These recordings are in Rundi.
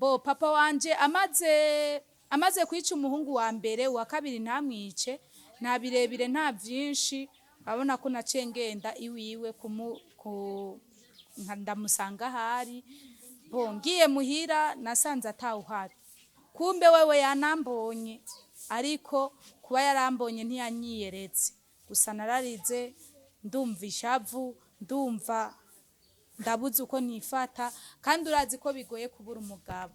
bo papa wanje amaze kwica umuhungu wa mbere wa kabiri ntamwice nta birebire nta byinshi abona ko nacengenda iwiwe ndamusanga hari bo ngiye muhira nasanze atawuhari kumbe wewe yanambonye ariko kuba yarambonye ntiyanyiyeretse gusa nararize ndumva ishavu ndumva ndabuze uko nifata kandi urazi ko bigoye kubura umugabo.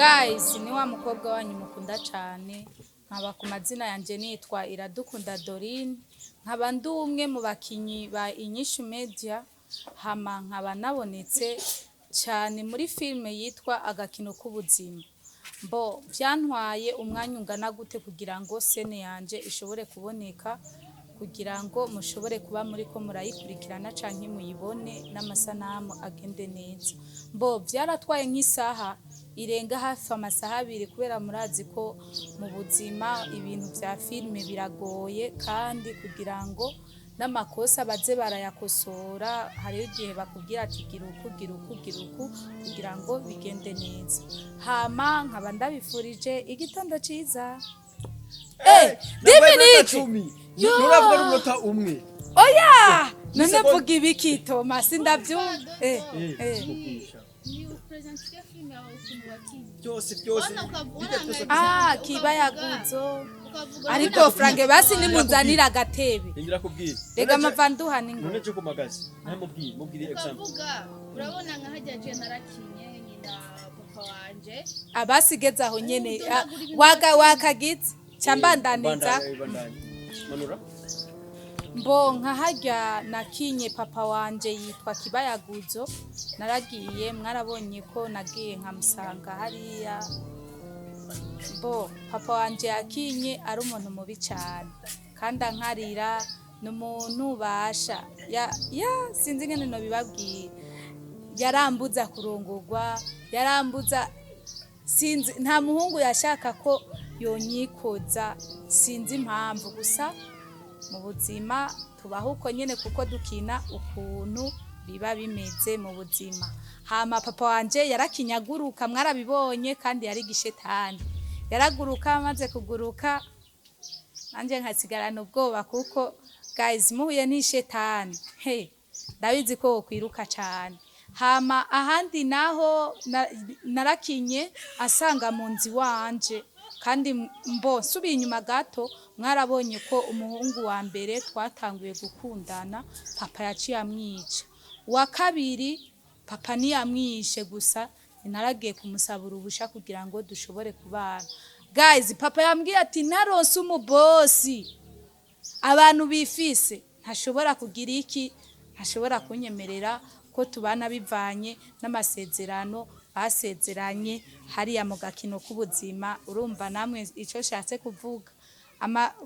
Guys, ni wa mukobwa wanyu mukunda cyane nkaba ku mazina yanje nitwa Iradukunda Dorine nkaba ndumwe mu bakinyi ba Inyishu Media hama nkaba nabonetse cyane muri filme yitwa Agakino k'ubuzima. Bo byantwaye umwanya ungana gute kugira ngo sene yanje ishobore kuboneka kugira ngo mushobore kuba muri ko murayikurikirana canke muyibone n'amasanamu agende neza. Bo byaratwaye nk'isaha irenga hafi amasaha 2 kubera murazi ko mu buzima ibintu vya filme biragoye kandi kugira ngo n'amakosa baze barayakosora hari igihe bakubwira ati gira uku kugira ngo bigende neza. Hama nkaba ndabifurije igitondo ciza. Diminiki nuravuga n'umunota umwe. Oya none vuga ibiki Thomas ndabyumva. Byose kibayaguzo ariko frange basi nimuzanira agatebe ngira kubwira rega amavanduha ningo none cyo kumagazi mubwire example urabona nka hajyaje narakinye nyina papa wanje abasigeze aho nyene wakagize cyambandaniza manura mbo nka hajya nakinye papa wanje yitwa Kibayaguzo naragiye mwarabonye ko nagiye nkamusanga hariya. Bo papa wanje yakinye ari umuntu mubi cyane kandi ankarira n'umuntu basha ya sinzi ngene no bibabwiye yarambuza kurongorwa yarambuza sinzi nta muhungu yashaka ko yonyikoza sinzi impamvu gusa mu buzima tubaho uko nyene kuko dukina ukuntu biba bimeze mu buzima. Hama papa wanje yarakinyaguruka mwarabibonye kandi yari gishetani yaraguruka amaze kuguruka nanje nkasigarana ubwoba kuko guys muhuye n'ishetani ndabizi ko kwiruka cyane. Hama ahandi naho narakinye asanga mu nzi wanje kandi mbo subiye inyuma gato mwarabonye ko umuhungu wa mbere twatanguye gukundana papa yaciye amwica wa kabiri papa ntiyamwishe gusa naragiye kumusabura ubusha kugira ngo dushobore kubana. Guys papa yambwiye ati naronse umubosi abantu bifise ntashobora kugira iki ntashobora kunyemerera ko tubana bivanye n'amasezerano basezeranye hariya mu gakino k'ubuzima. Urumva namwe ico shatse kuvuga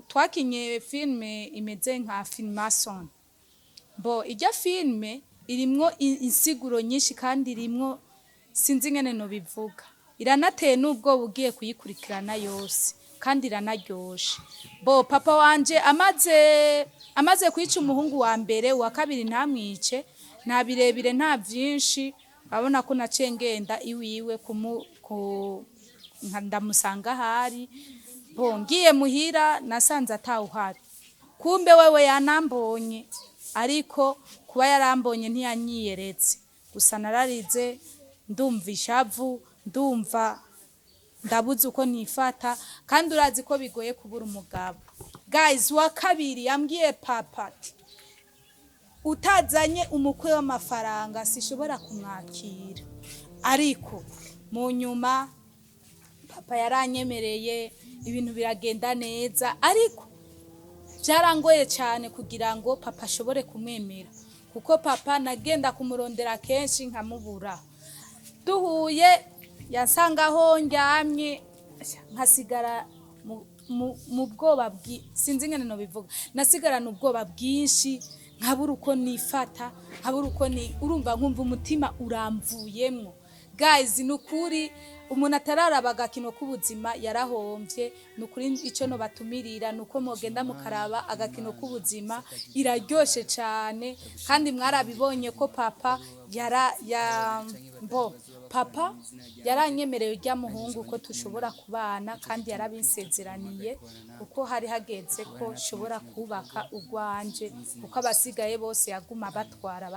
twakinye filme imeze nka maison. Bo ijya filme irimwo insiguro nyinshi kandi irimwo sinzi ngene no bivuga iranateye nubwo bugiye kuyikurikirana yose kandi iranaryoshe. Bo papa wanje amaze kwica umuhungu wa mbere wa kabiri ntamwice nta birebire nta byinshi abona ko nacengenda iwiwe ndamusanga hari. Bo ngiye muhira nasanze atawuhari kumbe wewe yanambonye ariko kuba yarambonye ntiyanyiyeretse gusa nararize ndumva ishavu ndumva ndabuze uko nifata kandi urazi ko bigoye kubura umugabo. Guys wa kabiri yambwiye papa utazanye umukwe w'amafaranga sishobora kumwakira ariko mu nyuma papa yaranyemereye ibintu biragenda neza ariko byarangoye cyane kugira ngo papa ashobore kumwemera kuko papa nagenda kumurondera kenshi nkamubura. Duhuye yasangaho njyamye nkasigara mu bwoba sinzi ngene no bivuga nasigarana ubwoba bwinshi nkabura uko nifata nkabura uko urumva nkumva umutima uramvuyemwo guys nukuri umuntu atararaba agakino k'ubuzima yarahombye nukuri ico no batumirira nuko mogenda mukaraba agakino k'ubuzima iraryoshe cyane kandi mwarabibonye ko papa papa yaranyemereye urya muhungu ko tushobora kubana kandi yarabinsezeraniye kuko hari hageze ko shobora kubaka urwanje kuko abasigaye bose yaguma batwara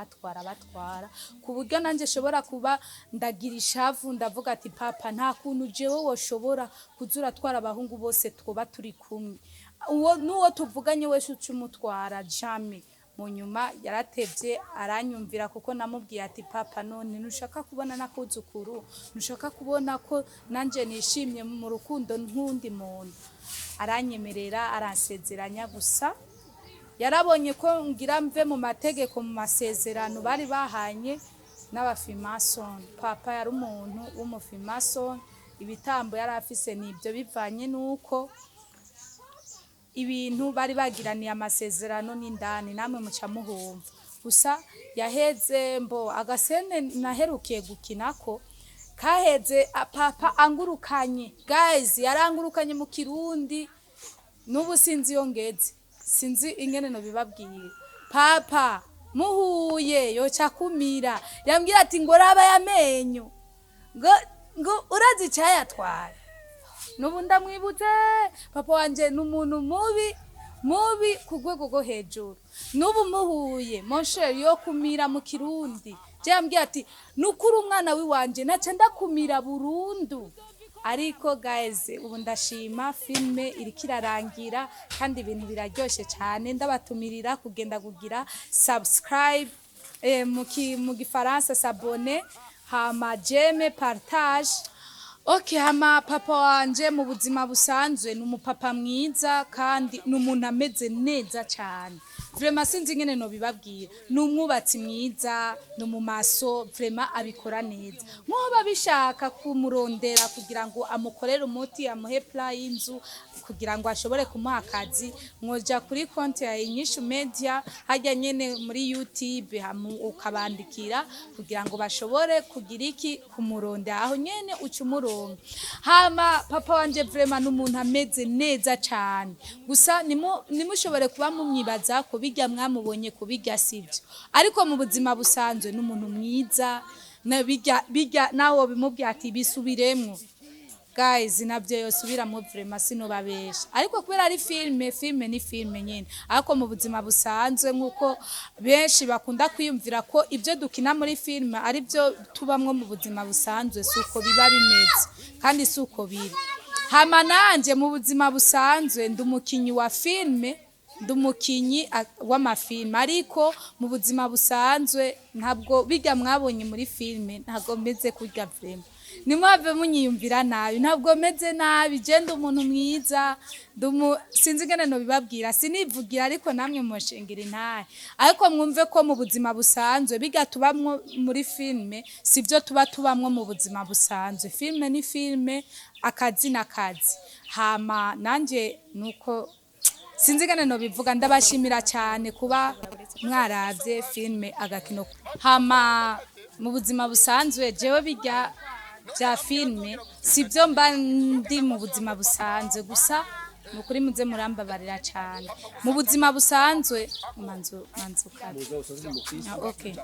ku buryo nanje shobora kuba ndagira ishavu ndavuga ati papa nta kuntu jewe woshobora kuzura twara abahungu bose twoba turi kumwe nuwo tuvuganye wese ucumutwara jamais mu nyuma yaratevye aranyumvira kuko namubwiye ati papa none nushaka kubona nakuzukuru nushaka kubona ko nanje nishimye mu rukundo nkundi muntu aranyemerera aransezeranya gusa yarabonye ko ngira mve mu mategeko mu masezerano bari bahanye n'abafimason papa yari umuntu w'umufimason ibitambo yari afise nibyo bivanye nuko ibintu bari bagiraniye amasezerano n'indani namwe muca muhumva gusa yaheze agasene naherukiye gukinako kaheze papa angurukanye guys yarangurukanye mu Kirundi n'ubu sinzi yongeze sinzi ingene no bibabwiye papa muhuye yoca kumira yambwira ati ngo raba yamenyo ngo urazi cyayatwara nubu ndamwibuze papa wanje n'umuntu mubi ku rwego rwo hejuru nubu muhuye mon cher yo kumira mu Kirundi je yambwiye ati nukuri umwana wiwanje naca ndakumira burundu ariko guys ubu ndashima filme irikirarangira kandi ibintu biraryoshe cyane ndabatumirira kugenda kugira subscribe mu gifaransa s'abonner hama j'aime partage. Okay, hama papa wanje mu buzima busanzwe n'umupapa mwiza kandi n'umuntu ameze neza cyane. Vraiment sinzi ngene no bibabwiye. N'umwubatsi mwiza, no mu maso vraiment abikora neza. Mwoba bishaka kumurondera kugira ngo amukorere umuti amuhe plan y'inzu kugira ngo ashobore kumuha akazi mwoja kuri konti ya Inyishu Media hajya nyene muri YouTube ukabandikira kugira ngo bashobore kugira iki kumurondera aho nyene ucumurongo. Hama papa wanje vraiment n'umuntu ameze neza cyane gusa nimushobore kuba mumyibaza ko bijya mwamubonye ko bijya sivyo ariko mu buzima busanzwe n'umuntu mwiza na bijya naho bimubwiye ati bisubiremwo guys nabyo yosubiramo vraiment sinobabesha ariko kubera ari filme ni filme nyene ariko mu buzima busanzwe nkuko benshi bakunda kwiyumvira ko ibyo dukina muri filme ari byo tubamwo mu buzima busanzwe suko biba bimeze kandi suko biri. Hama nanje mu buzima busanzwe ndumukinyi wa filme ndumukinyi w'amafilme ariko mu buzima busanzwe ntabwo bijya mwabonye muri filme ntabwo meze kurya vraiment nimwave munyiyumvira nabi ntabwo meze nabi je umuntu mwiza sinzi ngene no bibabwira sinivugira ariko namwe mushengera intahe ariko mwumve ko mu buzima busanzwe biga tubamwo muri filme sivyo tuba tubamwo mu buzima busanzwe filme ni filme akazi n'akazi. Hama nanje nuko sinzi ngene no bivuga ndabashimira cyane kuba mwaravye filme Agakino. Hama mu buzima busanzwe jewe bijya bya filme sibyo mba ndi mu buzima busanzwe gusa nukuri muze murambabarira cyane mu buzima busanzwe manzu kazi. Okay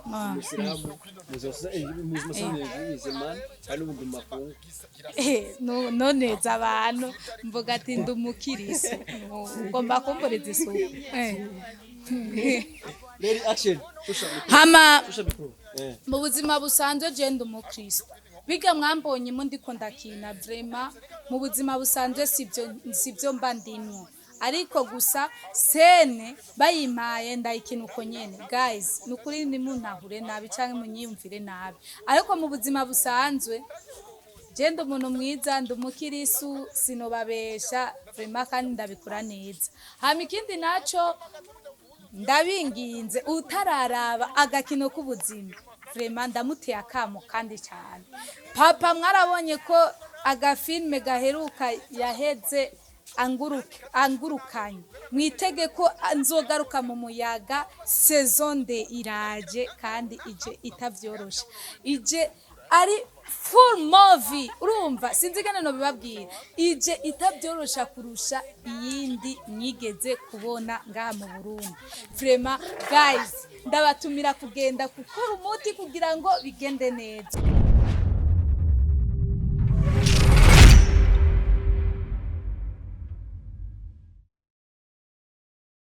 no neza abantu mvuga ati ndumukirisi ngomba kumboreza isuku hama mu buzima busanzwe je ndumukristo biga mwambonye mu ndiko ndakina vraiment mu buzima busanzwe sibyo mba ndimwo ariko gusa sene bayimaye ndayikina uko nyene guys nukuri nimuntahure nabi canke munyiyumvire nabi ariko mu buzima busanzwe je umuntu mwiza ndumukirisu sinobabesha vraiment kandi ndabikora neza. Hama ikindi naco ndabinginze utararaba Agakino k'ubuzima vraiment ndamuteye akamo kandi cyane papa mwarabonye ko agafilme gaheruka yaheze angurukanye mwitege ko nzogaruka mu muyaga saison de iraje kandi ije itavyorosha ije ari full movie urumva sinzi gane no bibabwira ije itabyorosha kurusha iyindi mwigeze kubona ngaha mu Burundi vraiment guys ndabatumira kugenda gukora umuti kugira ngo bigende neza.